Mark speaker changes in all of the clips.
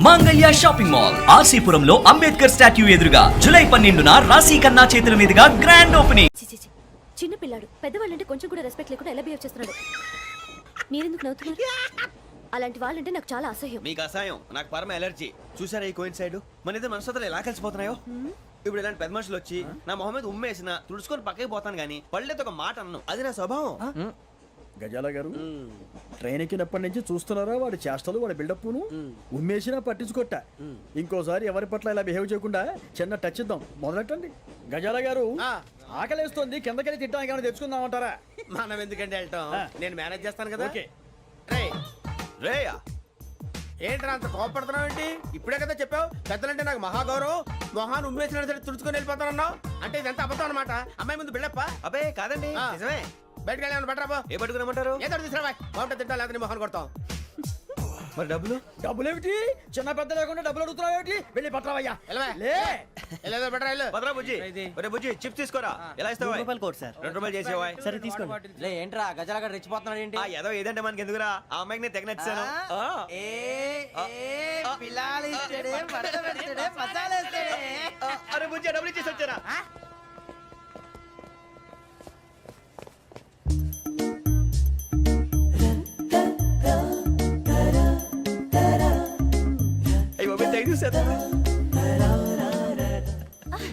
Speaker 1: మాంగళ్య shopping mall ఆర్సీపురంలో Ambedkar statue ఎదురుగా July 12న రాశి ఖన్నా చేతుల మీదుగా గ్రాండ్ ఓపెనింగ్.
Speaker 2: చిన్న పిల్లాడు పెద్దవాళ్ళంటే కొంచెం కూడా రెస్పెక్ట్ లేకుండా ఎలా బిహేవ్ చేస్తున్నాడు. మీరెందుకు నవ్వుతున్నారు? అలాంటి వాళ్ళంటే నాకు చాలా అసహ్యం.
Speaker 3: మీకు అసహ్యం, నాకు పరమ ఎలర్జీ. చూసారా ఈ కోయిన్సైడ్? మన ఇద్దరు మనసులో ఎలా కలిసిపోతున్నాయో. ఇప్పుడు ఇలాంటి పెద్ద మనుషులు వచ్చి నా మొహం మీద ఉమ్మేసిన తుడుచుకొని పక్కకి పోతాను గానీ పళ్ళేతో ఒక మాట అన్ను. అది నా స్వభావం.
Speaker 4: గజాల గారు ట్రైన్ ఎక్కినప్పటి నుంచి చూస్తున్నారా వాడి చేష్టలు, వాడి బిల్డప్ను. ఉమ్మేసినా పట్టించుకోట. ఇంకోసారి ఎవరి పట్ల ఇలా బిహేవ్ చేయకుండా చిన్న టచ్ ఇద్దాం. మొదలెట్టండి. గజాల గారు ఆకలేస్తుంది, కిందకెళ్ళి తిట్టడానికి ఏమైనా తెచ్చుకుందామంటారా?
Speaker 3: మనం ఎందుకంటే వెళ్ళటం, నేను మేనేజ్ చేస్తాను కదా.
Speaker 4: ఓకే.
Speaker 3: రేయా ఏంట్రా అంత కోపడుతున్నావు ఏంటి? ఇప్పుడే కదా చెప్పావు పెద్దలంటే నాకు మహాగౌరవం, మొహాన్ని ఉమ్మేసిన సరే తుడుచుకొని వెళ్ళిపోతానన్నావు. అంటే ఇదంతా అబద్ధం అనమాట. అమ్మాయి ముందు బిల్డప్ప? అబ్బే కాదండి, నిజమే. బయటకు వెళ్ళి బట్టరా. ఏ పట్టుకురమ్మంటారు? ఏదో తీసుకురా. బాగుంటుంది తింటా, లేదా మొహాన్ని కొడతాం. మరి డబ్బులు?
Speaker 4: డబ్బులు ఏమిటి? చిన్న పెద్ద లేకుండా డబ్బులు అడుగుతున్నావు ఏమిటి? వెళ్ళి పట్టరావయ్యా.
Speaker 3: బుజ్జి చిప్స్ తీసుకోరా. ఎలా ఇస్తావా?
Speaker 5: Court sir.
Speaker 3: 2 రూపాయలు చేసేవా?
Speaker 5: సరే తీసుకోండి.
Speaker 3: ఏంట్రా గజాలగా రెచ్చిపోతున్నాడు ఏంటి? ఏదో ఏదంటే మనకి ఎందుకురా, ఆ అమ్మాయికి నేను తెగ నచ్చాను. అరే బుజ్జి డబ్బులు ఇచ్చేసి వచ్చారా?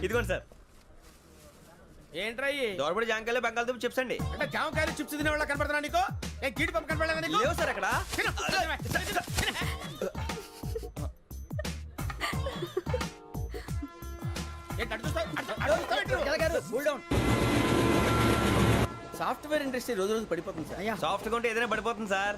Speaker 3: ఇదిగోండి సార్. ఏంట్రా దోరబడి జాంకాయలు బంగాళదుంప చిప్స్ అండి. అంటే జామకాయలు చిప్స్ తినే వాళ్ళ కనపడుతున్నా నీకు? నేను కీడి పంప కనపడలేదా నీకు? లేవు సార్ అక్కడ. సాఫ్ట్వేర్ ఇండస్ట్రీ రోజు రోజు పడిపోతుంది సార్. సాఫ్ట్గా ఉంటే ఏదైనా పడిపోతుంది సార్.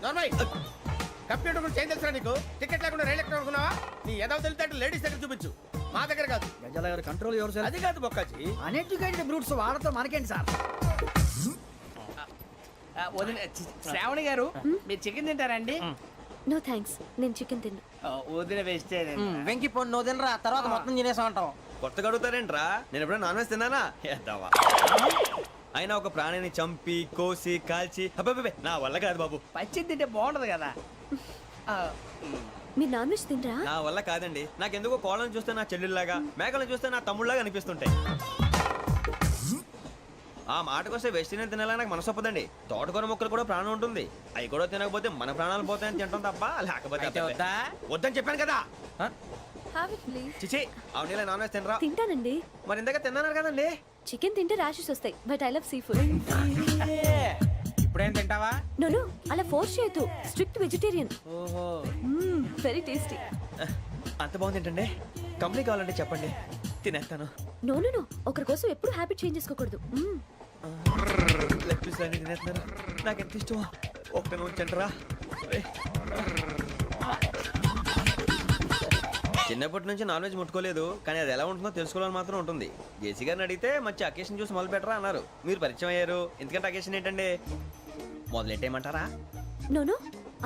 Speaker 3: కంప్యూటర్ గురించి ఏం తెలుసా నీకు? టికెట్ లేకుండా రైలు ఎక్కడ అనుకున్నావా? నీ ఏదో తెలితే లేడీస్ దగ్గర చూపించు, మా దగ్గర కాదు.
Speaker 4: గజాల గారు కంట్రోల్ ఎవరు సార్?
Speaker 3: అది కాదు బొక్కాజీ.
Speaker 4: అన్ఎడ్యుకేటెడ్ బ్రూట్స్ వాడతో మనకేంటి సార్?
Speaker 5: శ్రావణి గారు మీరు చికెన్ తింటారండి?
Speaker 2: నో థ్యాంక్స్, నేను చికెన్ తిన్నా.
Speaker 5: వదిన వేస్తే వెంకి పొన్ను నువ్వు తినరా, తర్వాత మొత్తం తినేసా ఉంటాం.
Speaker 3: కొత్తగా అడుగుతారేంట్రా? నేను ఎప్పుడైనా నాన్ వెజ్ తిన్నానా? అయినా ఒక ప్రాణిని చంపి కోసి కాల్చి అబ్బే నా వల్ల కాదు బాబు.
Speaker 5: పచ్చి తింటే బాగుంటది కదా.
Speaker 2: మీరు నాన్ వెజ్ తినరా?
Speaker 3: నా వల్ల కాదండి. నాకెందుకో కోళ్ళని చూస్తే నా చెల్లెళ్ళలాగా, మేకలను చూస్తే నా తమ్ముళ్ళలాగా అనిపిస్తుంటాయి. ఆ మాటకొస్తే వెస్టిరియన్ తినాలని నాకు మనసు ఒప్పదండి. తోటకూర మొక్కలు కూడా ప్రాణం ఉంటుంది. అవి కూడా తినకపోతే మన ప్రాణాలు పోతాయని తింటాం తప్ప లేకపోతే వద్దని చెప్పాను కదా. చిచి అవునీ నాన్ వెజ్ తినరా?
Speaker 2: తింటానండి.
Speaker 3: మరి ఇందాక తిన్నాను కదండి.
Speaker 2: చికెన్ తింటే ర్యాషెస్ వస్తాయి, but I love sea food.
Speaker 5: ఇప్పుడేం తింటావా?
Speaker 2: నో అలా ఫోర్స్ చేయొద్దు. Strict vegetarian.
Speaker 5: ఓహో,
Speaker 2: వెరీ టేస్టీ.
Speaker 3: అంత బాగుంది ఏంటండి? కంపెనీ కావాలంటే చెప్పండి, తినేస్తాను.
Speaker 2: నో ఒకరి కోసం ఎప్పుడు హ్యాబిట్ చేంజ్ చేసుకోకూడదు.
Speaker 3: లెగ్ పీస్ అన్ని తినేస్తున్నారు, నాకు ఎంత ఇష్టం. ఒకటే ఉంచండిరా. చిన్నప్పటి నుంచి నాన్ వెజ్ ముట్టుకోలేదు, కానీ అది ఎలా ఉంటుందో తెలుసుకోవాలని మాత్రం ఉంటుంది. జేసీ గారిని అడిగితే మంచి అకేషన్ చూసి మొదలు పెట్టరా అన్నారు. మీరు పరిచయం అయ్యారు, ఎందుకంటే అకేషన్ ఏంటండి? మొదలెట్టేయమంటారా?
Speaker 2: నో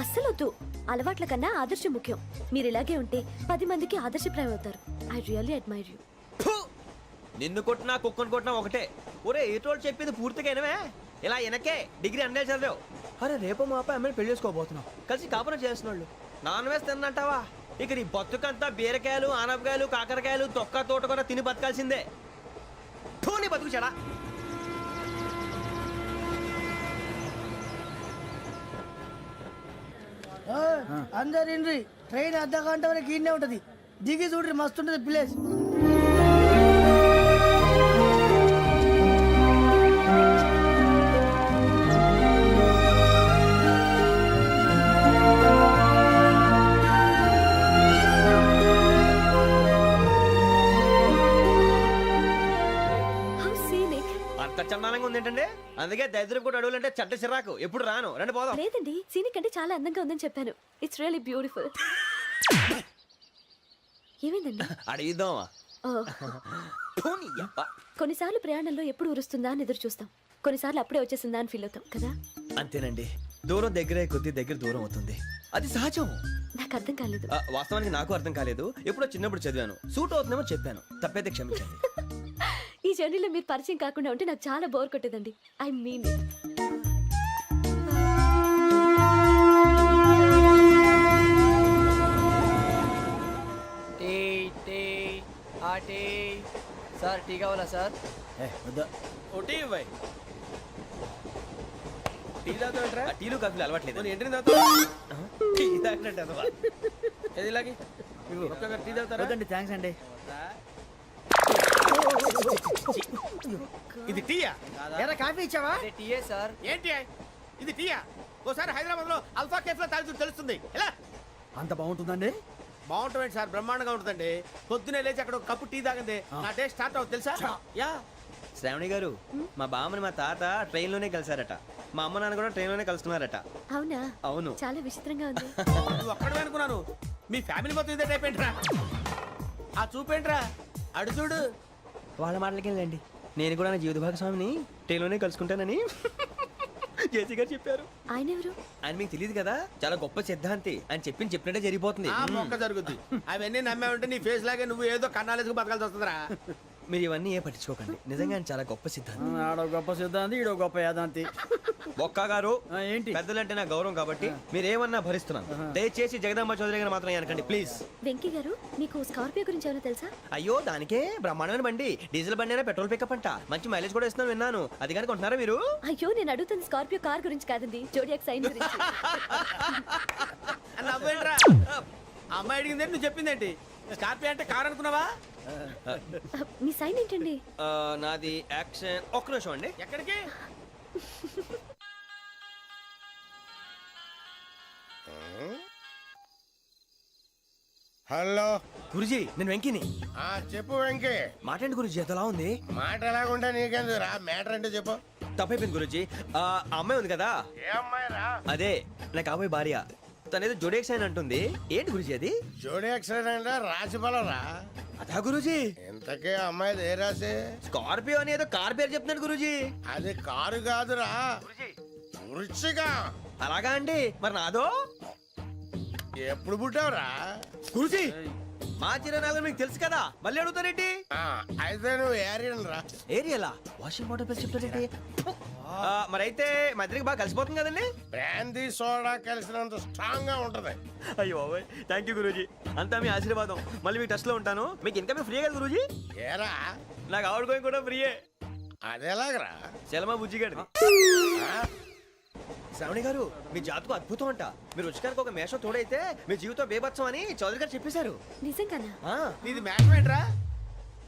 Speaker 2: అస్సలు వద్దు. అలవాట్ల కన్నా ఆదర్శం ముఖ్యం. మీరు ఇలాగే ఉంటే 10 మందికి ఆదర్శప్రాయం అవుతారు. I really admire you.
Speaker 3: నిన్ను కొట్టినా కుక్కను కొట్టినా ఒకటే. ఒరే ఏటోళ్ళు చెప్పింది పూర్తిగా వినవే. ఇలా వెనకే డిగ్రీ అన్నే చదివావు. అరే రేపు మా అబ్బాయి అమ్మాయిని పెళ్లి చేసుకోబోతున్నావు, కలిసి కాపురం చేసిన వాళ్ళు నాన్ వెజ్ తిన్నంటావా? ఇక నీ బతుకంతా బీరకాయలు, ఆనపకాయలు, కాకరకాయలు, తొక్క తోట కూడా తిని బతకాల్సిందే. నీ బతుకు చెడా.
Speaker 6: అందరు ఇండ్రి, ట్రైన్ అర్ధ గంట వరకు ఇన్నే ఉంటది. దిగి చూడ్రి, మస్తు ఉంటది ప్లేస్.
Speaker 3: చందానంగా ఉంది ఏంటండి? అందుకే దరిద్రం కూడా అడవులంటే చెడ్డ చిరాకు. ఎప్పుడు రాను, రండి పోదాం.
Speaker 2: లేదండి, సీనిక్ అంటే చాలా అందంగా ఉందని చెప్పాను. It's really beautiful. ఏమైందండి?
Speaker 3: అడిగిద్దామా?
Speaker 2: కొన్నిసార్లు ప్రయాణంలో ఎప్పుడు ఉరుస్తుందా అని ఎదురు చూస్తాం, కొన్నిసార్లు అప్పుడే వచ్చేసిందా అని ఫీల్ అవుతాం కదా.
Speaker 3: అంతేనండి, దూరం దగ్గరే కొద్ది దగ్గర దూరం అవుతుంది, అది సహజం.
Speaker 2: నాకు అర్థం కాలేదు.
Speaker 3: వాస్తవానికి నాకు అర్థం కాలేదు. ఎప్పుడో చిన్నప్పుడు చదివాను, సూట్ అవుతుందేమో చెప్పాను, తప్పైతే క్షమించండి.
Speaker 2: ఈ జర్నీలో మీరు పరిచయం కాకుండా ఉంటే నాకు చాలా బోర్ కొట్టేదండి. I mean it.
Speaker 5: Tea sir tea కావాలా సార్?
Speaker 4: వద్దా
Speaker 3: ఒకటి ఇవ్వాయి టీ తాగుతాంట్రా టీలు కాఫీలు అలవాట్లేదు
Speaker 7: నేను ఎంట్రీ తాగుతావా?
Speaker 3: టీ తాగినట్టు అదవా.
Speaker 7: ఏది ఇలాగే ఒక్కొక్కరు టీ తాగుతారా?
Speaker 4: వద్దండి థ్యాంక్స్ అండి.
Speaker 7: ఇది టీయా?
Speaker 6: ఎరా కాఫీ ఇచ్చావా?
Speaker 5: అదే టీయే సార్.
Speaker 7: ఏంటి ఇది టీయా? ఓసారి హైదరాబాద్ లో అల్ఫా కేఫ్ లో తాగుతూ తెలుస్తుంది. ఎలా
Speaker 4: అంత బాగుంటుందండి?
Speaker 7: బాగుంటుంది సార్, బ్రహ్మాండంగా ఉంటుందండి. పొద్దునే లేచి అక్కడ ఒక కప్పు టీ తాగింది నా డే స్టార్ట్ అవుతుంది తెలుసా? యా
Speaker 3: శ్రావణి గారు మా బామ్మని మా తాత ట్రైన్ లోనే కలిసారట. మా అమ్మ నాన్న కూడా ట్రైన్ లోనే కలుస్తున్నారట.
Speaker 2: అవునా?
Speaker 3: అవును.
Speaker 2: చాలా విచిత్రంగా ఉంది.
Speaker 7: నువ్వు ఒక్కడే అనుకున్నాను, మీ ఫ్యామిలీ మొత్తం ఇదే టైప్ ఏంట్రా? ఆ చూపేంట్రా, అడు చూడు.
Speaker 3: వాళ్ళ మాటలకి వెళ్ళండి. నేను కూడా నా జీవిత భాగస్వామిని ట్రైన్ లోనే కలుసుకుంటానని జేసీ గారు చెప్పారు.
Speaker 2: ఆయన ఎవరు?
Speaker 3: ఆయన మీకు తెలియదు కదా, చాలా గొప్ప సిద్ధాంతి అని చెప్పినట్టే జరిగిపోతుంది.
Speaker 7: ఆ మొక్క జరుగుద్ది. అవన్నీ నమ్మే ఉంటే నీ ఫేస్ లాగే నువ్వు ఏదో కన్నాలేసుకు బతకాల్సి వస్తుందిరా.
Speaker 3: మీరు ఇవన్నీ ఏ పట్టించుకోకండి. నిజంగా ఆయన చాలా గొప్ప సిద్ధాంతి.
Speaker 4: ఆడో గొప్ప సిద్ధాంతి, ఈడో గొప్ప యాదాంతి.
Speaker 3: ఒక్క గారు
Speaker 4: ఏంటి?
Speaker 3: పెద్దలంటే నా గౌరవం కాబట్టి మీరేమన్నా భరిస్తున్నాను. దయచేసి జగదాంబ చౌదరి గారు మాత్రం అనకండి ప్లీజ్.
Speaker 2: వెంకీ గారు, మీకు స్కార్పియో గురించి ఏమైనా తెలుసా?
Speaker 3: అయ్యో దానికే బ్రహ్మాండమైన బండి, డీజిల్ బండి అయినా పెట్రోల్ పికప్ అంట, మంచి మైలేజ్ కూడా ఇస్తున్నాను విన్నాను. అది కానీ కొంటున్నారా మీరు?
Speaker 2: అయ్యో, నేను అడుగుతుంది స్కార్పియో కార్ గురించి కాదండి, జోడియాక్ సైన్ గురించి.
Speaker 7: నవ్వేంట్రా? అమ్మాయి అడిగింది నువ్వు చెప్పిందేంటి? స్కార్పియో అంటే కారు అనుకున్నావా?
Speaker 2: మీ సైన్ ఏంటండి?
Speaker 3: నాది యాక్షన్. ఒక్క నిమిషం అండి.
Speaker 7: ఎక్కడికి?
Speaker 8: హలో
Speaker 3: గురుజీ నేను వెంకిని.
Speaker 8: చెప్పు వెంకీ.
Speaker 3: మాటండి గురుజీ, ఎంతలా ఉంది?
Speaker 8: మాట ఎలాగుంటా నీకెందుకు రా, మ్యాటర్ అంటే చెప్పు.
Speaker 3: తప్పైపోయింది గురుజీ. ఆ అమ్మాయి ఉంది కదా,
Speaker 8: ఏ అమ్మాయి రా?
Speaker 3: అదే నా కాబోయే భార్య. తనేదో జోడేక్స్ అని అంటుంది. ఏంటి గురుజీ అది?
Speaker 8: జోడి యాక్సిడెంట్ రాసి రా.
Speaker 3: అదా గురుజీ?
Speaker 8: ఇంతకే అమ్మాయిది ఏ రాసి?
Speaker 3: స్కార్పియో అని ఏదో కార్ పేరు చెప్తున్నాడు గురుజీ.
Speaker 8: అది కారు కాదురా, వృచ్చిగా.
Speaker 3: అలాగా అండి, మరి నాదో?
Speaker 8: ఎప్పుడు పుట్టావురా?
Speaker 3: గురుజీ మా చిరనాలు మీకు తెలుసు కదా, మళ్ళీ అడుగుతారేంటి?
Speaker 8: అయితే నువ్వు ఏరియన్ రా.
Speaker 3: ఏరియాలా? వాషింగ్ వాటర్ పేరు చెప్తారేంటి? మరైతే మా ఇద్దరికి బాగా కలిసిపోతుంది కదండి.
Speaker 8: బ్రాందీ సోడా కలిసినంత స్ట్రాంగ్ గా ఉంటది.
Speaker 3: అయ్యో థ్యాంక్ యూ గురూజీ, అంతా మీ ఆశీర్వాదం. మళ్ళీ మీకు టచ్ లో ఉంటాను. మీకు ఇన్కమ్ ఫ్రీ కదా గురూజీ?
Speaker 8: ఏరా
Speaker 3: నాకు అవుట్ గోయింగ్ కూడా ఫ్రీయే.
Speaker 8: అదెలాగరా?
Speaker 3: చలమా బుజ్జి గారిది. శ్రావణి గారు మీ జాతకు అద్భుతం అంట. మీరు రుచికారికి ఒక మేషం తోడైతే మీ జీవితం బేబత్సం అని చౌదరి గారు చెప్పేశారు.
Speaker 2: నిజంగానా?
Speaker 7: నీది మ్యాటర్ ఏంట్రా?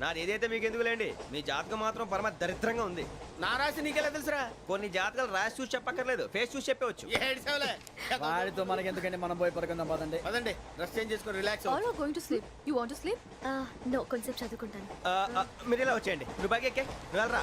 Speaker 3: నాది ఏదైతే మీకు ఎందుకు లేండి, మీ జాతకం మాత్రం పరమ దరిద్రంగా ఉంది.
Speaker 7: నా రాసి నీకెలా తెలుసురా?
Speaker 3: కొన్ని జాతకాలు రాసి చూసి చెప్పక్కర్లేదు, ఫేస్ చూసి చెప్పవచ్చు.
Speaker 7: ఏడ్చావులే.
Speaker 4: వాడితో మనకి ఎందుకండి, మనం పోయి పడుకుందాం పదండి.
Speaker 7: పదండి, డ్రెస్ చేంజ్ చేసుకొని relax
Speaker 9: All are going to sleep. You want to sleep?
Speaker 2: No, కొంచెం చదువుకుంటాను.
Speaker 3: మీరు ఇలా వచ్చేయండి. నువ్వు బాగా ఎక్కే, నువ్వు వెళ్ళరా.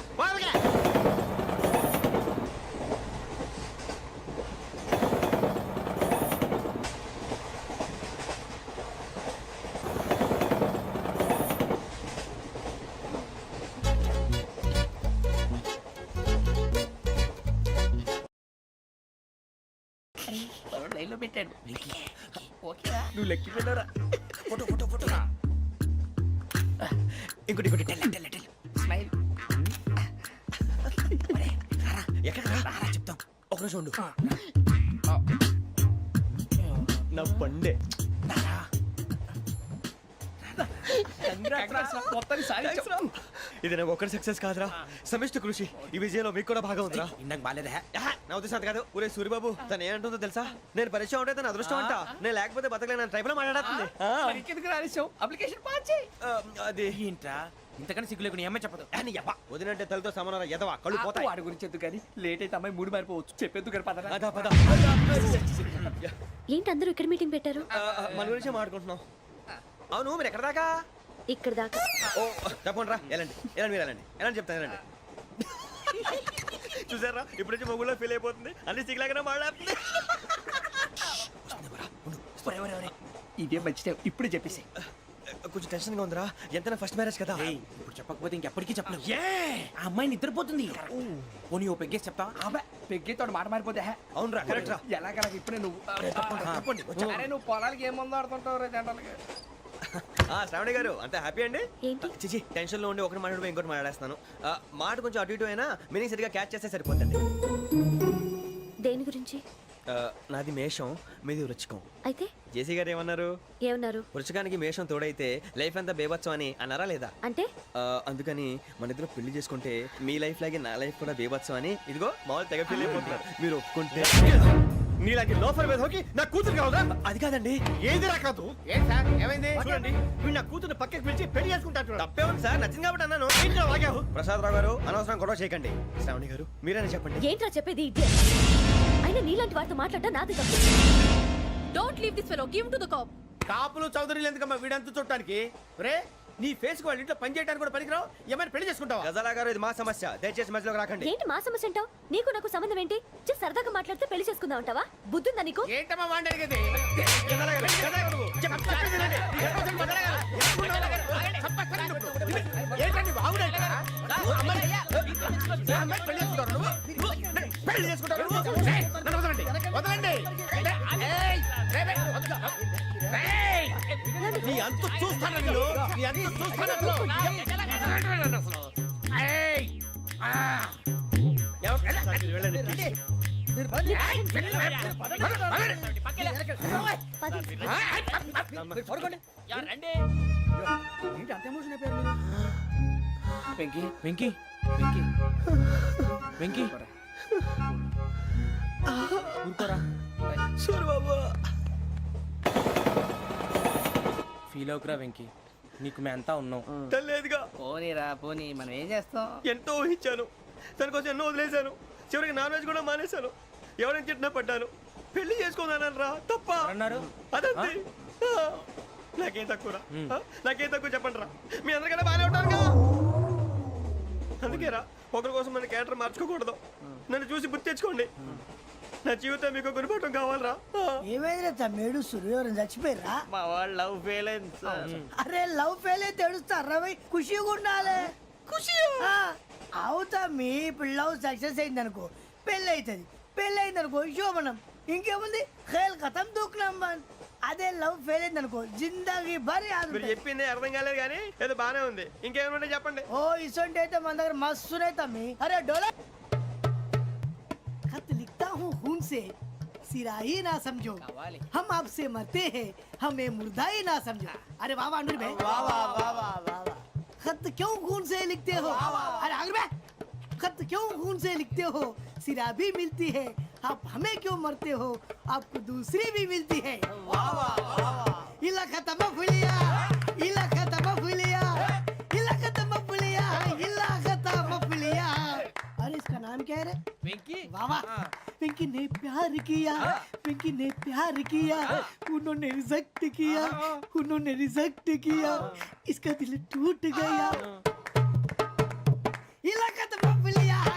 Speaker 7: లైన్ లో పెట్టాడు.
Speaker 3: నువ్వు లెక్కి వెళ్ళరా. Photo photo photo. ఇంకోటి ఇంకోటి టెల్ టెల్ టెల్.
Speaker 7: స్మైల్.
Speaker 3: ఎక్కడ రారా చెప్తాం. ఒక రోజు ఉండు. నా పండే. ఇది నాకు ఒక్కరి సక్సెస్ కాదురా, సమిష్టి కృషి. ఈ విజయంలో మీకు కూడా భాగం ఉందిరా.
Speaker 7: ఇందాక బాలేదా?
Speaker 3: నా ఉద్దేశం అంత కాదు. ఊరే సూరిబాబు తను ఏమంటుందో తెలుసా? నేను పరిచయం ఉంటే తన అదృష్టం అంట, నేను లేకపోతే బతకలేను టైప్ లో మాట్లాడుతుంది.
Speaker 7: ఎందుకు రాలేసావు? అప్లికేషన్ పాస్ చేయి.
Speaker 3: అది
Speaker 7: ఏంట్రా ఇంతకన్నా సిగ్గు లేకుండా ఏమై చెప్పదు.
Speaker 3: అని యబ్బా వదినంటే తలతో సమానం ఎదవా, కళ్ళు పోతాయి.
Speaker 7: వాడి గురించి ఎందుకు కానీ లేట్ అయితే అమ్మాయి మూడు మారిపోవచ్చు. చెప్పేందుకు కానీ పదరా.
Speaker 3: అదా పద.
Speaker 2: ఏంటి అందరూ ఇక్కడ మీటింగ్ పెట్టారు?
Speaker 3: మన గురించి మాట్లాడుకుంటున్నాం. అవును మీరు ఎక్కడ దాకా?
Speaker 2: ఇక్కడ దాకా.
Speaker 3: ఓ తప్పకుండా రా, వెళ్ళండి వెళ్ళండి, మీరు వెళ్ళండి వెళ్ళండి చెప్తాను వెళ్ళండి. చూసారా ఇప్పుడు నుంచి మొగుల్లో ఫీల్ అయిపోతుంది, అన్ని సిగ్లాగానే మాట్లాడుతుంది.
Speaker 7: ఇదే మంచి టైం, ఇప్పుడు చెప్పేసి.
Speaker 3: కొంచెం టెన్షన్ గా ఉందిరా, ఎంతైనా ఫస్ట్ మ్యారేజ్ కదా.
Speaker 7: ఇప్పుడు చెప్పకపోతే ఇంకెప్పటికీ చెప్పలేవు. ఆ అమ్మాయి నిద్రపోతుంది. పోనీ ఓ పెగ్గేసి చెప్తావా? అబ్బా పెగ్గేతో మాట మారిపోతే.
Speaker 3: అవునరా కరెక్ట్ రా.
Speaker 7: ఎలాగలా ఇప్పుడే నువ్వు
Speaker 3: తప్పండి
Speaker 7: అరే నువ్వు పొలాలకి ఏం మందు ఆడుతుంటావు రే జనరల్గా.
Speaker 3: శ్రావణి గారు అంత హ్యాపీ అండి?
Speaker 2: ఏంటి?
Speaker 3: చిచి టెన్షన్ లో ఉండి ఒకటి మాట్లాడిపోయి ఇంకోటి మాట్లాడేస్తున్నాను. మాట కొంచెం అటు ఇటు అయినా మీనింగ్ సరిగా క్యాచ్ చేస్తే సరిపోతుంది.
Speaker 2: దేని గురించి?
Speaker 3: నాది మేషం మీది వృచ్చికం.
Speaker 2: అయితే
Speaker 3: జేసీ గారు ఏమన్నారు?
Speaker 2: ఏమన్నారు?
Speaker 3: వృచ్చికానికి మేషం తోడైతే లైఫ్ అంతా బేబత్సం అని అన్నారా లేదా?
Speaker 2: అంటే
Speaker 3: అందుకని మన ఇద్దరు పెళ్లి చేసుకుంటే మీ లైఫ్ లాగే నా లైఫ్ కూడా బేబత్సం అని ఇదిగో మామూలు తెగ పెళ్లి అయిపోతున్నారు. మీరు ఒప్పుకుంటే
Speaker 4: నీలాంటి లోఫర్ మీద హోకి నా కూతురు కావదా?
Speaker 3: అది కాదండి.
Speaker 4: ఏది రాకాదు?
Speaker 8: ఏం సార్ ఏమైంది?
Speaker 4: చూడండి వీడు నా కూతురు పక్కకి పిలిచి పెళ్లి చేసుకుంటాడు.
Speaker 3: తప్పే ఉంది సార్, నచ్చింది కాబట్టి అన్నాను.
Speaker 4: ఏంటో వాగావు?
Speaker 3: ప్రసాద్ రావు గారు అనవసరం గొడవ చేయకండి. శ్రావణి గారు మీరైనా చెప్పండి.
Speaker 2: ఏంట్రా చెప్పేది? ఇదే అయినా నీలాంటి వారితో మాట్లాడటం నాది తప్పు.
Speaker 9: Don't leave this fellow. Give him to the cop.
Speaker 4: కాపులు చౌదరులు ఎందుకమ్మా వీడంతా చూడటానికి? రే నీ ఫేస్ కు వాళ్ళ ఇంట్లో పని చేయడానికి కూడా పనికిరావు. ఏమైనా పెళ్లి చేసుకుంటావా?
Speaker 3: గజాలా గారు ఇది మా సమస్య, దయచేసి మధ్యలోకి రాకండి.
Speaker 2: ఏంటి మా సమస్య అంటావు? నీకు నాకు సంబంధం ఏంటి? just సరదాగా మాట్లాడితే పెళ్లి చేసుకుందాం అంటావా? బుద్ధుందా నీకు?
Speaker 8: ఏంటమ్మా వాడిని అడిగేది?
Speaker 4: ఏంటండి బాగుండే పెళ్లి చేసుకుంటారు? వదలండి. నీ అంత చూస్తాను వీళ్ళు. నీ అంత చూస్తాను అసలు.
Speaker 7: వెంకీ వెంకీ వెంకీ వెంకీ ఊరుకోరా.
Speaker 3: సూరి బాబు
Speaker 7: ఫీల్ అవుకురా వెంకీ, నీకు మేమంతా ఉన్నాం.
Speaker 3: తెలియదుగా.
Speaker 5: పోనీరా పోనీ, మనం ఏం చేస్తాం?
Speaker 3: ఎంతో ఊహించాను, తన కోసం ఎన్నో వదిలేశాను. చివరికి నాన్ వెజ్ కూడా మానేశాను. ఎవరైనా తిట్టినా పడ్డాను. పెళ్లి చేసుకుందానని రా తప్ప
Speaker 7: అన్నారు
Speaker 3: అదంతే. నాకేం తక్కువరా? నాకేం తక్కువ చెప్పండి రా. మీ అందరికన్నా బాగానే ఉంటారుగా. అందుకే రా, ఒకరి కోసం మన క్యారెక్టర్ మార్చుకోకూడదు. నన్ను చూసి గుర్తు తెచ్చుకోండి. నా జీవితం మీకు గురిపటం కావాలరా.
Speaker 6: ఏమైందిరా తమ్మేడు సూర్యవరం చచ్చిపోయిరా?
Speaker 5: మా వాళ్ళు లవ్ ఫెయిల్ అయింది సార్.
Speaker 6: అరే లవ్ ఫెయిల్ అయితే ఏడుస్తారా భయ్? ఖుషిగా ఉండాలి. ఖుషి అవుతా. మీ ఇప్పుడు లవ్ సక్సెస్ అయింది అనుకో పెళ్ళి అవుతుంది. పెళ్ళి అయింది అనుకో శోభనం. ఇంకేముంది ఖేల్ ఖతం దూకునాం బాన్. అదే లవ్ ఫెయిల్ అయింది అనుకో జిందాగీ భారీ
Speaker 3: మీరు చెప్పింది అర్థం కాలేదు కానీ ఏదో బానే ఉంది. ఇంకేమైనా చెప్పండి.
Speaker 6: ఓ ఇసొంటి అయితే మన దగ్గర మస్తునే తమ్మి. అరే డోలా खत लिखता हूँ खून से सिरा ही ना समझो, हम आपसे मरते हैं हमें मुर्दा ही ना समझो. अरे वाह वाह अनुर भाई, वाह वाह वाह वाह वाह. खत क्यों खून से लिखते हो? अरे अनुर भाई, खत क्यों खून से लिखते हो? सिरा भी मिलती है, आप हमें क्यों मरते हो? आपको दूसरी भी मिलती है. वाह वाह वाह. इला खत्म फुलिया, इला खत्म फुलिया, इला खत्म फुलिया, इला खत्म फुलिया. अरे इसका नाम क्या है रे?
Speaker 7: వెంకీ
Speaker 6: वाह पिंकी ने प्यार किया, पिंकी ने प्यार किया, उन्होंने रिजेक्ट किया, उन्होंने रिजेक्ट किया, इसका दिल टूट गया. इलाका तो बबलिया है,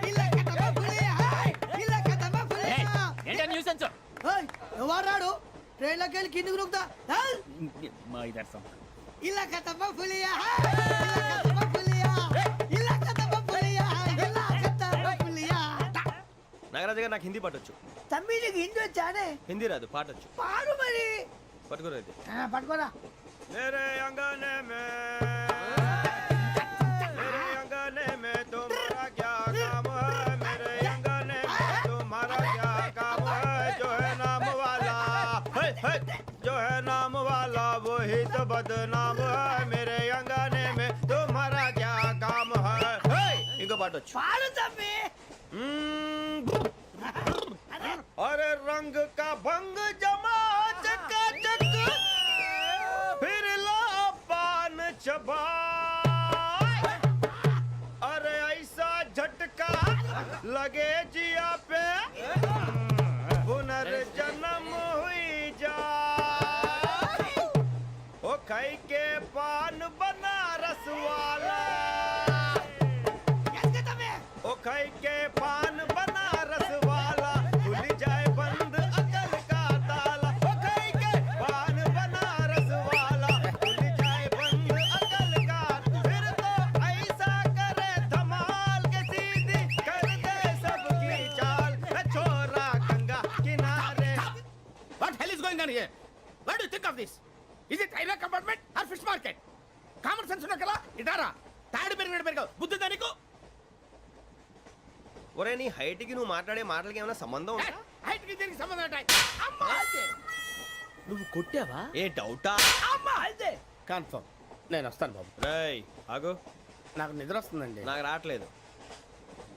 Speaker 6: इलाका तो बबलिया है, इलाका तो बबलिया.
Speaker 7: ఏంటా న్యూసెన్స్?
Speaker 6: ओए ఎవరాడు ట్రైన్ లోకి వెళ్ళి కిందికి రుకుతా?
Speaker 7: మా ఇదర్సం
Speaker 6: ఇలాకా तो बबलिया है, इलाका तो बबलिया, इलाका तो बबलिया है, इलाका तो बबलिया.
Speaker 3: నాగరాజు గారు నాకు హిందీ పాటొచ్చు.
Speaker 6: తమ్మి నీకు హిందీ వచ్చానే?
Speaker 3: హిందీ రాదు, పాటొచ్చు.
Speaker 6: పాడు మరి.
Speaker 3: పట్టుకోలేదు.
Speaker 6: పట్టుకోరా.
Speaker 3: मेरे अंगने में मेरे अंगने में तुम्हारा क्या काम है? मेरे अंगने में तुम्हारा क्या काम है? जो है नाम वाला जो है नाम वाला वही तो बदनाम है. मेरे अंगने में तुम्हारा क्या काम है? इनको पाटो.
Speaker 6: పాడు తమ్మి.
Speaker 3: अरे रंग का भंग जमा चकाचक फिर ला पान चबा. अरे ऐसा झटका लगे जिया पे पुनर्जन्म हुई जा. ओ खाई के पान बनारस वाला, ओ खाई के पान बनारस वाला खुल जाए बंद अकल का ताला. ओ खाई के पान बनारस वाला खुल जाए बंद अकल का. फिर तो ऐसा करे धमाल के सीधी कर दे सबकी चाल. छोरा गंगा किनारे.
Speaker 8: What hell is going on here? What do you think of this? Is it railway compartment or fish market? Common sense ఉన్నా కదా ఇటారా తాడు పెరిగినట్టు పెరిగావు. బుద్ధి దానికి
Speaker 3: ఒరే నీ హైట్ కి నువ్వు మాట్లాడే మాటలకి ఏమైనా సంబంధం ఉందా?
Speaker 8: హైట్ కి దీనికి సంబంధం ఉంటాయి. అమ్మా అదే.
Speaker 7: నువ్వు కొట్టావా?
Speaker 3: ఏ డౌటా?
Speaker 8: అమ్మా అదే. కన్ఫర్మ్. నేను వస్తాను బాబు.
Speaker 3: రేయ్ ఆగు,
Speaker 8: నాకు నిద్ర వస్తుందండి.
Speaker 3: నాకు రావట్లేదు.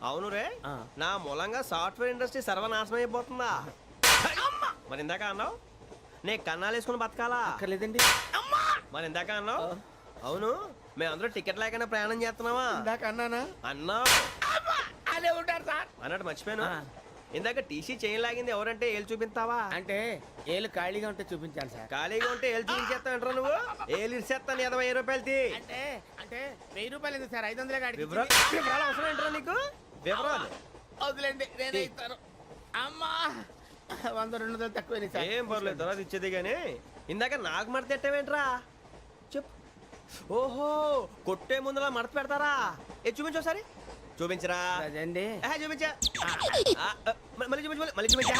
Speaker 3: అవును రే,
Speaker 7: ఆ.
Speaker 3: నా మూలంగా సాఫ్ట్వేర్ ఇండస్ట్రీ సర్వనాశనం అయిపోతుందా? మరి ఇందాక అన్నావు నే కన్నాలు వేసుకుని బతకాలా?
Speaker 7: అక్కర్లేదండి.
Speaker 3: మరి ఇందాక అన్నావు అవును మేమందరూ టికెట్ లేకుండా ప్రయాణం చేస్తున్నావా?
Speaker 8: ఇందాక అన్నానా?
Speaker 3: అన్నావు.
Speaker 8: అదే ఉంటారు సార్.
Speaker 3: అన్నట్టు మర్చిపోయాను.
Speaker 7: ఆ.
Speaker 3: ఇందాక టీసీ చైన్ లాగింది ఎవరంటే ఏళ్ళు చూపిస్తావా?
Speaker 8: అంటే ఏళ్ళు ఖాళీగా ఉంటే చూపించాను సార్.
Speaker 3: ఖాళీగా ఉంటే ఏళ్ళు చూపించేస్తానంటారా నువ్వు? ఏళ్ళు ఇచ్చేస్తాను 20 రూపాయలది.
Speaker 8: అంటే అంటే 1000 రూపాయలు ఎందుకు సార్? 500 కాడికి
Speaker 3: వివరాలు అవసరం ఏంటరా నీకు? వివరాలు
Speaker 8: వదిలేండి, నేనే ఇస్తాను. అమ్మా 100 200 తక్కువ సార్.
Speaker 3: ఏం పర్లేదు, తర్వాత ఇచ్చేది కానీ ఇందాక నాకు మడత పెట్టావేంట్రా? చెప్పు. ఓహో, కొట్టే ముందులా మడత పెడతారా? ఏ చూపించు ఒకసారి. చూపించరా?
Speaker 8: అదండి.
Speaker 3: చూపించా. మళ్ళీ చూపించు, మళ్ళీ చూపించా.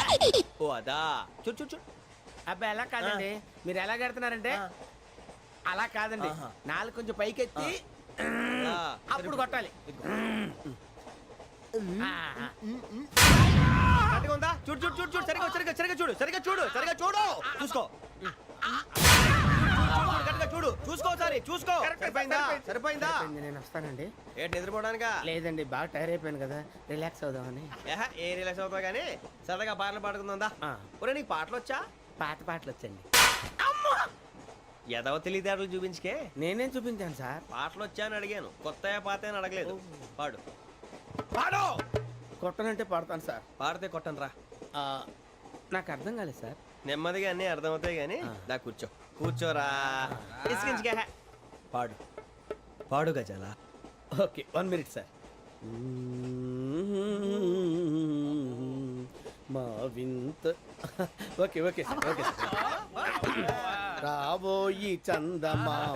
Speaker 3: ఓ అదా, చూడు చూడు చూడు.
Speaker 8: అబ్బాయి ఎలా కాదండి, మీరు ఎలా కడుతున్నారంటే అలా కాదండి. నాలుగు కొంచెం పైకెత్తి అప్పుడు కొట్టాలి.
Speaker 3: కరెక్ట్గా ఉందా? చూడు చూడు చూడు చూడు, సరిగా సరిగా సరిగా చూడు, సరిగా చూడు, సరిగా చూడు, చూసుకో. కరెక్ట్గా చూడు, చూసుకో ఒకసారి, చూసుకో. సరిపోయిందా? సరిపోయిందా?
Speaker 8: నేను వస్తానండి.
Speaker 3: ఏంటి నిద్రపోవడానికా?
Speaker 8: లేదండి, బాగా టైర్ అయిపోయాను కదా, రిలాక్స్ అవుదామని.
Speaker 3: ఏ రిలాక్స్ అవుతావు కానీ సరదాగా పాటలు పాడుకుందా?
Speaker 8: ఆ.
Speaker 3: ఒరే నీకు పాటలు వచ్చా?
Speaker 8: పాత పాటలు వచ్చండి.
Speaker 3: ఎదవ తెలివితేటలు చూపించుకే.
Speaker 8: నేనేం చూపించాను సార్?
Speaker 3: పాటలు వచ్చా అని అడిగాను, కొత్త పాత అని అడగలేదు. పాడు పాడు.
Speaker 8: కొట్టనంటే పడతాను సార్.
Speaker 3: పాడితే కొట్టను రా.
Speaker 8: నాకు అర్థం కాలేదు సార్.
Speaker 3: నెమ్మదిగా అన్నీ అర్థమవుతాయి కానీ దా కూర్చో. కూర్చోరా. ఇసుకించుకే. పాడు పాడు గజాల.
Speaker 8: Okay, 1 minute sir. మా వింత. Okay okay sir, okay sir. రాబోయి చందమామ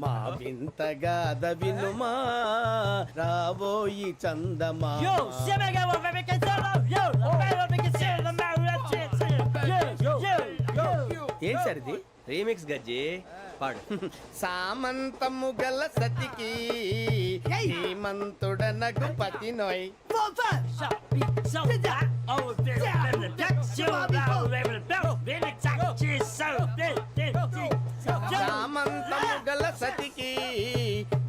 Speaker 8: మా వింతగా వినుమా, రాబోయి చందమామ. ఏం సార్ ఇది?
Speaker 3: రీమిక్స్ గజ్జి. పాడు.
Speaker 8: సామంతము గల సతికి హేమంతుడనగు పతి నోయ్. సామంతము గల సతికి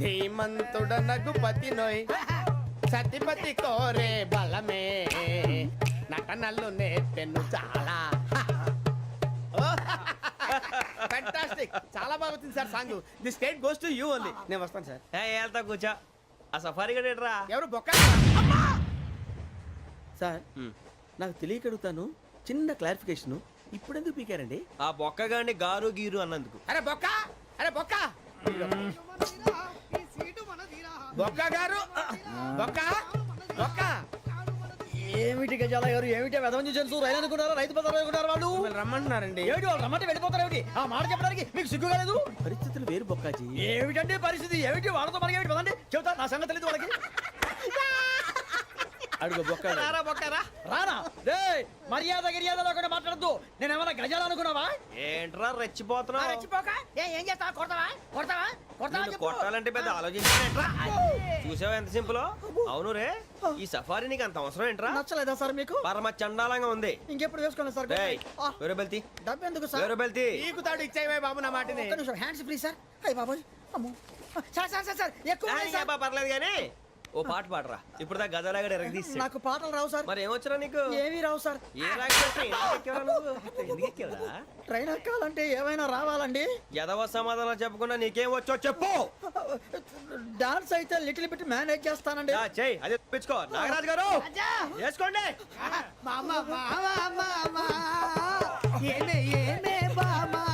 Speaker 8: ధీమంతుడనగు పతి నోయ్. సతిపతి కోరే బలమే నటనలు నేర్పెను చాలా. ఫ్యాంటాస్టిక్, చాలా బాగా వచ్చింది sir song. The state goes to you only. నేను వస్తాను సార్.
Speaker 3: వెళ్తా కూర్చో. ఆ సఫారీ గడేట్రా.
Speaker 8: ఎవరు బొక్క సార్? నాకు తెలియక అడుగుతాను, చిన్న క్లారిఫికేషన్. ఇప్పుడు ఎందుకు పీకారండి?
Speaker 3: ఆ బొక్కగాండి గారు గీరు అన్నందుకు.
Speaker 8: అరే బొక్క, అరే బొక్క, బొక్క గారు, బొక్క బొక్క.
Speaker 4: ఏమిటి గజాల గారు, ఏమిటి వెదవం చూసాను రైలు అనుకున్నారా, రైతు బజార్ అనుకున్నారు వాళ్ళు?
Speaker 8: మిమ్మల్ని రమ్మంటున్నారండి.
Speaker 4: ఏమిటి వాళ్ళు రమ్మంటే వెళ్ళిపోతారు? ఏమిటి ఆ మాట చెప్పడానికి మీకు సిగ్గు కాలేదు?
Speaker 8: పరిస్థితులు వేరు బొక్కాజీ.
Speaker 4: ఏమిటంటే పరిస్థితి? ఏమిటి వాళ్ళతో మనకి ఏమిటి పదండి చెబుతా, నా సంగతి తెలియదు వాళ్ళకి.
Speaker 8: అడుగు బొక్క.
Speaker 3: రారా బొక్కరా.
Speaker 4: రానా రే, మర్యాద గిర్యాద లేకుండా మాట్లాడద్దు. నేను ఏమన్నా గజాలు అనుకున్నావా?
Speaker 3: ఏంట్రా రెచ్చిపోతున్నావు?
Speaker 4: ఏం చేస్తా? కొడతావా కొడతావా కొడతావా
Speaker 3: నిన్ను
Speaker 4: చెప్పు.
Speaker 3: కొట్టాలంటే పెద్ద ఆలోచించానేంట్రా? చూసావా ఎంత సింపుల్? అవును రే, ఈ సఫారీ నీకు అంత అవసరం ఏంట్రా?
Speaker 4: నచ్చలేదా సార్ మీకు?
Speaker 3: పరమ చండాలంగా ఉంది.
Speaker 4: ఇంకెప్పుడు వేసుకోండి సార్.
Speaker 3: ఏయ్, వేరే బెల్తి,
Speaker 4: డబ్బు ఎందుకు సార్?
Speaker 3: వేరే బెల్తి.
Speaker 8: నీకు తాడు ఇచ్చాయి బాబు నా మాటని.
Speaker 4: ఒక్క నిమిషం, హ్యాండ్స్ ఫ్రీ సార్. అయ్య బాబోయ్, అమ్మో. సార్ సార్ సార్ సార్ ఎక్కువ ఉన్నాయి సార్.
Speaker 3: పర్లేదు కానీ ఓ పాట పాడరా. ఇప్పుడు దా గదలాగడ ఎరగదీసి.
Speaker 4: నాకు పాటలు రావు సార్.
Speaker 3: మరి ఏమొచ్చరా నీకు?
Speaker 4: ఏమీ రావు సార్.
Speaker 3: ఏ రాకపోతే ఎందుకు ఎక్కేవరా నువ్వు? ఎందుకు ఎక్కేవరా?
Speaker 4: ట్రైన్ ఎక్కాలంటే ఏమైనా రావాలండి.
Speaker 3: ఎదవ సమాధానం చెప్పకుండా నీకేం వచ్చో చెప్పు.
Speaker 4: డాన్స్ అయితే లిటిల్ బిట్ మేనేజ్ చేస్తానండి.
Speaker 3: చెయ్యి, అదే తెప్పించుకో. నాగరాజు గారు చేసుకోండి.
Speaker 6: మామా మామా మామా ఏనే ఏనే బామా,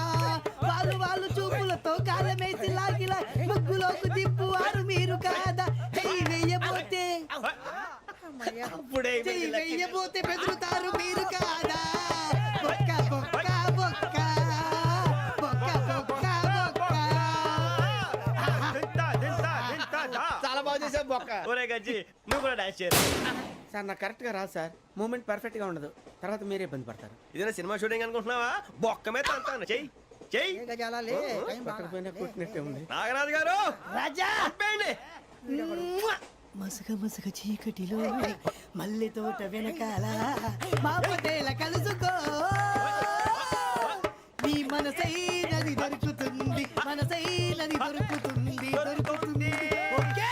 Speaker 6: వాళ్ళు చూపులతో కాలమేసి లాగిలా ముగ్గులోకి తిప్పువారు మీరు కాదా? చెయ్యి వెయ్యబోతే
Speaker 3: అప్పుడే
Speaker 6: చెయ్యి వెయ్యబోతే బెదురుతారు మీరు కాదా? బొక్క బొక్క బొక్క బొక్క బొక్క బొక్క.
Speaker 8: చాలా బాగా చేసావు బొక్క.
Speaker 3: ఒరే గజ్జి, నువ్వు కూడా డాన్స్ చేయరు.
Speaker 8: సార్ నాకు కరెక్ట్ గా రాదు సార్. మూమెంట్ పర్ఫెక్ట్ గా ఉండదు, తర్వాత మీరే ఇబ్బంది పడతారు.
Speaker 3: ఇదేనా సినిమా షూటింగ్ అనుకుంటున్నావా? బొక్క మీద అంటాను. చెయ్యి చెయ్యి.
Speaker 8: కొట్టకపోయినా కొట్టినట్టే ఉంది.
Speaker 3: నాగరాజు గారు
Speaker 6: రాజా
Speaker 3: ఆపేయండి.
Speaker 6: మసక మసక చీకటిలో మల్లె తోట వెనకాల మా పటేల కలుసుకో నీ మనసైనది దొరుకుతుంది మనసైనది దొరుకుతుంది దొరుకుతుంది okay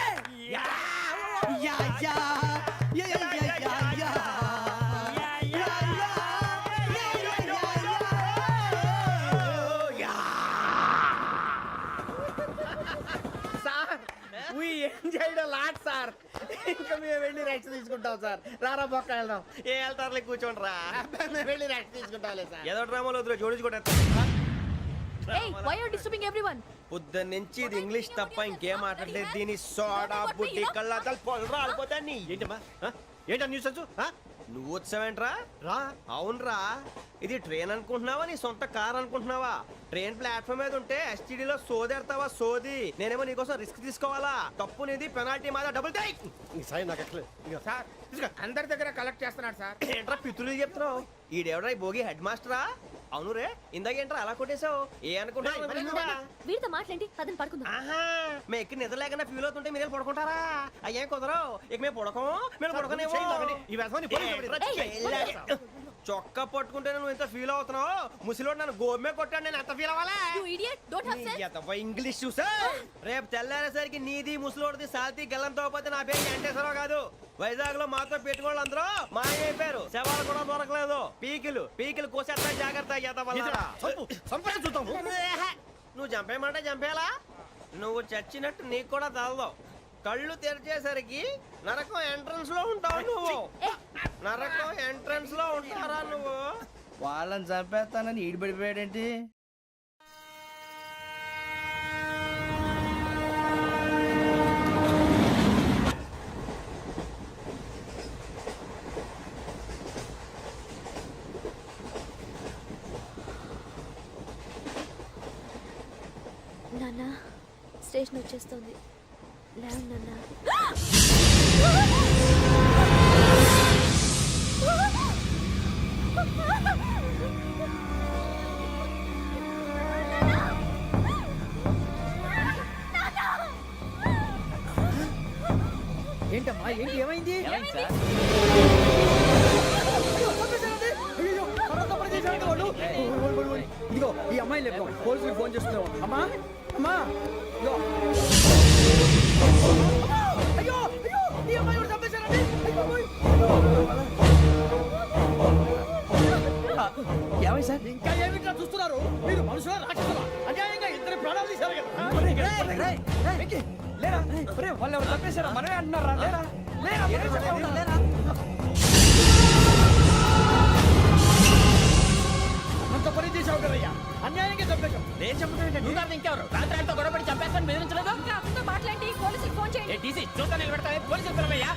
Speaker 6: yeah yeah yeah yeah yeah yeah yeah
Speaker 8: sir we enjoyed a lot sir ఇంకా మేము వెళ్ళి రెస్ట్ తీసుకుంటాం సార్ రారా బొక్క వెళ్దాం
Speaker 3: ఏ వెళ్తారులే కూర్చోండి రా
Speaker 8: అబ్బాయి మేము వెళ్ళి రెస్ట్ తీసుకుంటాంలే సార్
Speaker 3: ఏదో డ్రామాలో వద్దులే జోడించుకుంటా
Speaker 9: Hey, why are you disturbing everyone?
Speaker 3: పొద్దున్న నుంచి ఇది ఇంగ్లీష్ తప్ప ఇంకేం మాట్లాడలేదు దీని సోడా బుద్ధి కళ్ళ పొలం రాలిపోతా నీ ఏంటమ్మా ఏంటా న్యూస్ నువ్వు వచ్చావేంట్రా రా అవునరా ఇది ట్రైన్ అనుకుంటున్నావా నీ సొంత కార్ అనుకుంటున్నావా ట్రైన్ ప్లాట్ఫామ్ మీద ఉంటే ఎస్టీడీలో సోదేడతావా సోది నేనేమో నీకోసం రిస్క్ తీసుకోవాలా తప్పు నీది పెనాల్టీ మాదా డబుల్ టై సాయి నాకు ఎక్కలేదు
Speaker 8: సార్ తీసుకో. అందరి దగ్గర కలెక్ట్ చేస్తున్నాడు సార్
Speaker 3: ఏంట్రా పితులు చెప్తున్నావు ఈడెవడ్రా ఈ భోగి హెడ్ మాస్టరా అవును రే ఇందాకేంట్రా అలా కొట్టేశావు ఏ అనుకుంటున్నావు
Speaker 2: వీరితో మాట్లాడి పదని పడుకుందాం.
Speaker 3: ఆహా మేము ఎక్కి నిద్ర లేకుండా ఫీల్ అవుతుంటే మీరు పడుకుంటారా అయ్యేం కుదరవు ఇక మేము పడకం మేము పడకనేమో చొక్కా పట్టుకుంటే నువ్వు ఇంత ఫీల్ అవుతున్నావు ముసలివాడు నన్ను గోమే కొట్టాడు నేను ఎంత ఫీల్ అవ్వాలా
Speaker 9: You idiot! Don't have sense!
Speaker 3: English చూసా రేపు తెల్లారేసరికి నీది ముసలోడిది సాల్తీ గల్లంతో పోతే నా పేరు వెంకటేశ్వరరావు కాదు వైజాగ్ లో మాతో పెట్టుకోళ్ళు అందరూ మాయైపోయారు శవాలు కూడా దొరకలేదు పీకిలు కోసేస్తా జాగ్రత్త చూద్దాం నువ్వు చంపేయమంటే చంపేలా నువ్వు చచ్చినట్టు నీకు కూడా తగదు కళ్ళు తెరిచేసరికి నరకం ఎంట్రన్స్ లో ఉంటావు నువ్వు నరకం ఎంట్రన్స్ లో ఉంటారా నువ్వు
Speaker 5: వాళ్ళని చంపేస్తానని ఈడిపడిపోయాడేంటి?
Speaker 2: నాన్న స్టేషన్ వచ్చేస్తుంది లేవు నాన్న.
Speaker 4: ఏంటమ్మా ఏంటి ఏమైంది ఇదిగో ఈ అమ్మాయి లేదు పోలీసులకు ఫోన్ చేస్తున్నావు అమ్మా అమ్మా ఇదిగో అయ్యో అయ్యో ఈ అమ్మాయి కూడా చంపేశారండి
Speaker 5: ఏమై సార్?
Speaker 4: ఇంకా ఏమిట్లా చూస్తున్నారు మీరు మనుషుల రాక్షసులా అన్యాయంగా ఇద్దరు ప్రాణాలు తీశారు కదా
Speaker 5: లేరా వాళ్ళు ఎవరు చంపేశారా? మనమే అంటున్నారా? లేరా లేరా
Speaker 4: అంత పని చేశావు కదయ్యా అన్యాయంగా చంపేశావు
Speaker 3: నేను చెప్పడం
Speaker 7: ఇంకెవరు రాత్రి ఆయనతో గొడవపడి చంపేస్తాను బెదిరించలేదు
Speaker 9: ఇంకా అతనితో మాట్లాడి పోలీసులకు ఫోన్ చేయండి.
Speaker 7: టీసీ చూస్తా నిలబెడతా పోలీసులు పిలవయ్యా